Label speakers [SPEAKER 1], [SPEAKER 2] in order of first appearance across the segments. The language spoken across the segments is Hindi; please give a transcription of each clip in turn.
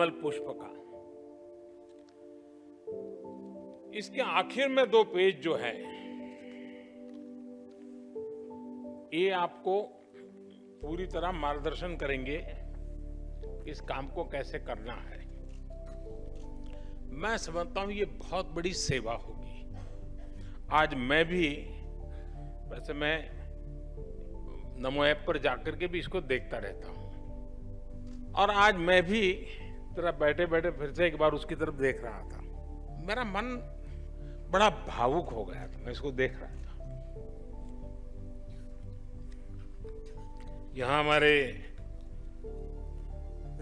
[SPEAKER 1] कमल पुष्प का। इसके आखिर में 2 पेज जो है, ये आपको पूरी तरह मार्गदर्शन करेंगे इस काम को कैसे करना है। मैं समझता हूं ये बहुत बड़ी सेवा होगी। आज मैं भी, वैसे मैं नमो ऐप पर जाकर के भी इसको देखता रहता हूं, और आज मैं भी जरा बैठे बैठे फिर से एक बार उसकी तरफ देख रहा था। मेरा मन बड़ा भावुक हो गया था, मैं इसको देख रहा था। यहां हमारे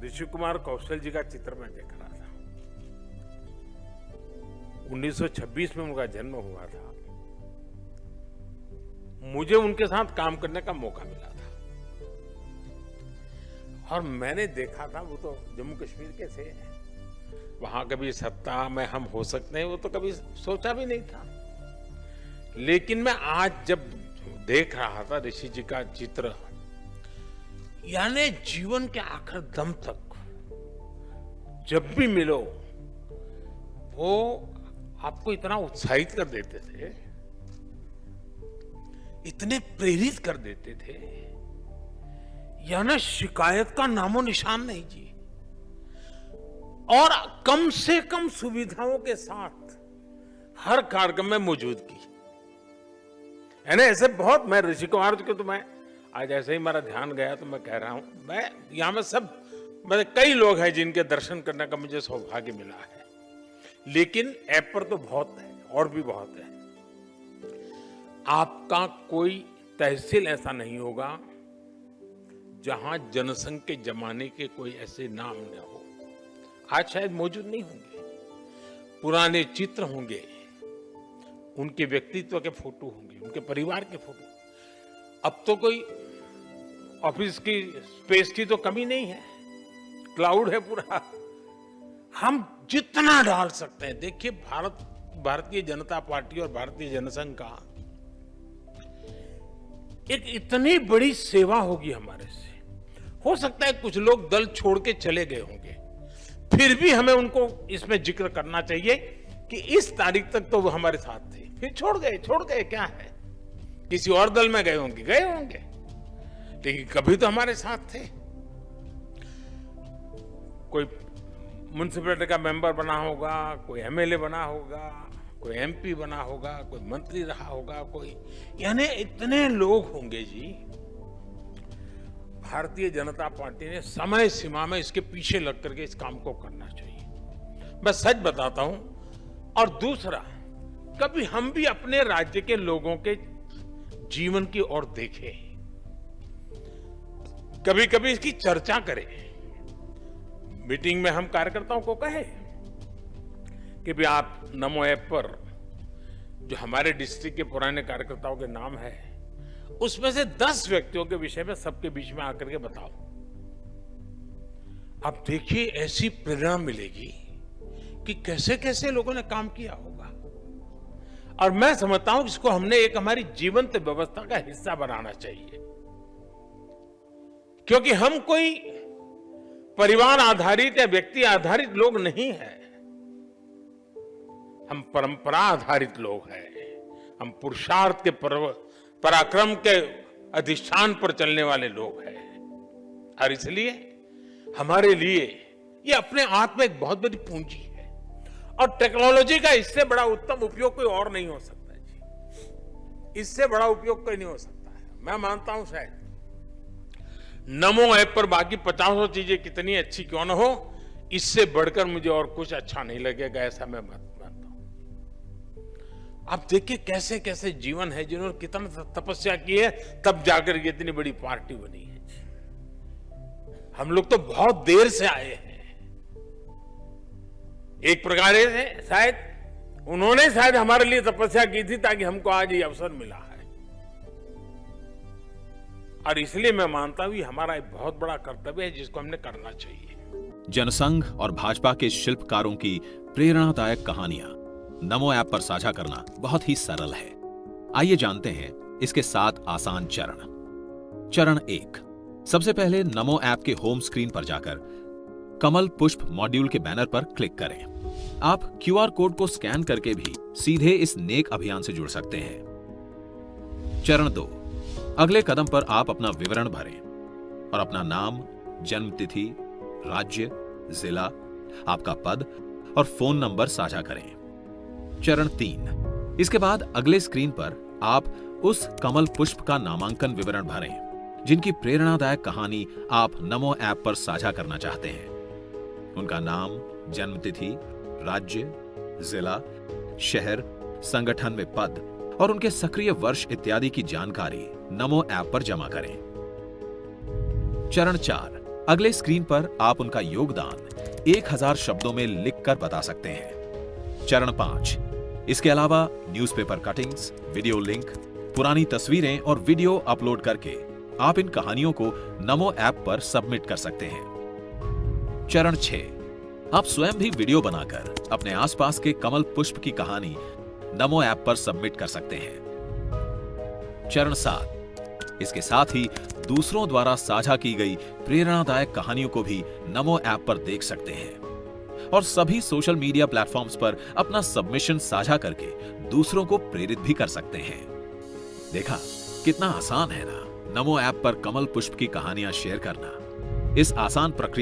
[SPEAKER 1] ऋषि कुमार कौशल जी का चित्र मैं देख रहा था। 1926 में उनका जन्म हुआ था। मुझे उनके साथ काम करने का मौका मिला था, और मैंने देखा था, वो तो जम्मू कश्मीर के थे, वहां कभी सत्ता में हम हो सकते हैं वो तो कभी सोचा भी नहीं था। लेकिन मैं आज जब देख रहा था ऋषि जी का चित्र, यानी जीवन के आखिर दम तक जब भी मिलो वो आपको इतना उत्साहित कर देते थे, इतने प्रेरित कर देते थे, यानी शिकायत का नामो निशान नहीं जी, और कम से कम सुविधाओं के साथ हर कार्यक्रम में मौजूदगी। यानी ऐसे बहुत, मैं ऋषि कुमार जी को तो मैं आज ऐसे ही मेरा ध्यान गया तो मैं कह रहा हूं, मैं यहां में सब, मतलब कई लोग हैं जिनके दर्शन करने का मुझे सौभाग्य मिला है, लेकिन ऐप पर तो बहुत है और भी बहुत है। आपका कोई तहसील ऐसा नहीं होगा जहां जनसंघ के जमाने के कोई ऐसे नाम न हो। आज शायद मौजूद नहीं होंगे, पुराने चित्र होंगे, उनके व्यक्तित्व के फोटो होंगे, उनके परिवार के फोटो। अब तो कोई ऑफिस की स्पेस की तो कमी नहीं है, क्लाउड है पूरा, हम जितना डाल सकते हैं। देखिए, भारतीय जनता पार्टी और भारतीय जनसंघ का एक इतनी बड़ी सेवा होगी हमारे से। हो सकता है कुछ लोग दल छोड़ के चले गए होंगे, फिर भी हमें उनको इसमें जिक्र करना चाहिए कि इस तारीख तक तो वो हमारे साथ थे, फिर छोड़ गए क्या है, किसी और दल में गए होंगे, लेकिन कभी तो हमारे साथ थे। कोई म्युनिसिपैलिटी का मेंबर बना होगा, कोई एमएलए बना होगा, कोई एमपी बना होगा, कोई मंत्री रहा होगा, कोई, यानी इतने लोग होंगे जी। भारतीय जनता पार्टी ने समय सीमा में इसके पीछे लग करके इस काम को करना चाहिए, मैं सच बताता हूं। और दूसरा, कभी हम भी अपने राज्य के लोगों के जीवन की ओर देखें, कभी कभी इसकी चर्चा करें। मीटिंग में हम कार्यकर्ताओं को कहें कि भी आप नमो ऐप पर जो हमारे डिस्ट्रिक्ट के पुराने कार्यकर्ताओं के नाम है, उसमें से 10 व्यक्तियों के विषय में सबके बीच में आकर के बताओ। अब देखिए, ऐसी प्रेरणा मिलेगी कि कैसे कैसे लोगों ने काम किया होगा। और मैं समझता हूं इसको हमने एक हमारी जीवंत व्यवस्था का हिस्सा बनाना चाहिए, क्योंकि हम कोई परिवार आधारित या व्यक्ति आधारित लोग नहीं हैं, हम परंपरा आधारित लोग हैं। हम पुरुषार्थ के पराक्रम के अधिष्ठान पर चलने वाले लोग हैं, और इसलिए हमारे लिए ये अपने आप में एक बहुत बड़ी पूंजी है। और टेक्नोलॉजी का इससे बड़ा उत्तम उपयोग कोई और नहीं हो सकता जी, इससे बड़ा उपयोग कोई नहीं हो सकता है। मैं मानता हूं शायद नमो ऐप पर बाकी 50 चीजें कितनी अच्छी क्यों न हो, इससे बढ़कर मुझे और कुछ अच्छा नहीं लगेगा, ऐसा मैं मानता हूं। आप देखिए कैसे कैसे जीवन है, जिन्होंने कितना तपस्या की है, तब जाकर ये इतनी बड़ी पार्टी बनी है। हम लोग तो बहुत देर से आए हैं। एक प्रकार से शायद उन्होंने हमारे लिए तपस्या की थी ताकि हमको आज ये अवसर मिला है, और इसलिए मैं मानता हूं ये हमारा एक बहुत बड़ा कर्तव्य है जिसको हमने करना चाहिए।
[SPEAKER 2] जनसंघ और भाजपा के शिल्पकारों की प्रेरणादायक कहानियां नमो ऐप पर साझा करना बहुत ही सरल है। आइए जानते हैं इसके 7 आसान चरण। चरण 1, सबसे पहले नमो ऐप के होम स्क्रीन पर जाकर कमल पुष्प मॉड्यूल के बैनर पर क्लिक करें। आप क्यूआर कोड को स्कैन करके भी सीधे इस नेक अभियान से जुड़ सकते हैं। चरण 2, अगले कदम पर आप अपना विवरण भरें और अपना नाम, जन्म तिथि, राज्य, जिला, आपका पद और फोन नंबर साझा करें। चरण 3, इसके बाद अगले स्क्रीन पर आप उस कमल पुष्प का नामांकन विवरण भरें जिनकी प्रेरणादायक कहानी आप नमो ऐप पर साझा करना चाहते हैं। उनका नाम, जन्म तिथि, राज्य, जिला, शहर, संगठन में पद और उनके सक्रिय वर्ष इत्यादि की जानकारी नमो ऐप पर जमा करें। चरण 4, अगले स्क्रीन पर आप उनका योगदान 1000 शब्दों में लिखकर बता सकते हैं। चरण 5, इसके अलावा न्यूज़पेपर कटिंग्स, वीडियो लिंक, पुरानी तस्वीरें और वीडियो अपलोड करके आप इन कहानियों को नमो ऐप पर सबमिट कर सकते हैं। चरण 6, आप स्वयं भी वीडियो बनाकर अपने आसपास के कमल पुष्प की कहानी नमो ऐप पर सबमिट कर सकते हैं। चरण 7, इसके साथ ही दूसरों द्वारा साझा की गई प्रेरणादायक कहानियों को भी नमो ऐप पर देख सकते हैं और सभी सोशल मीडिया प्लेटफॉर्म्स पर अपना सबमिशन साझा करके दूसरों को प्रेरित भी कर सकते हैं। देखा कितना आसान है ना नमो ऐप पर कमल पुष्प की कहानियां शेयर करना। इस आसान प्रक्रिया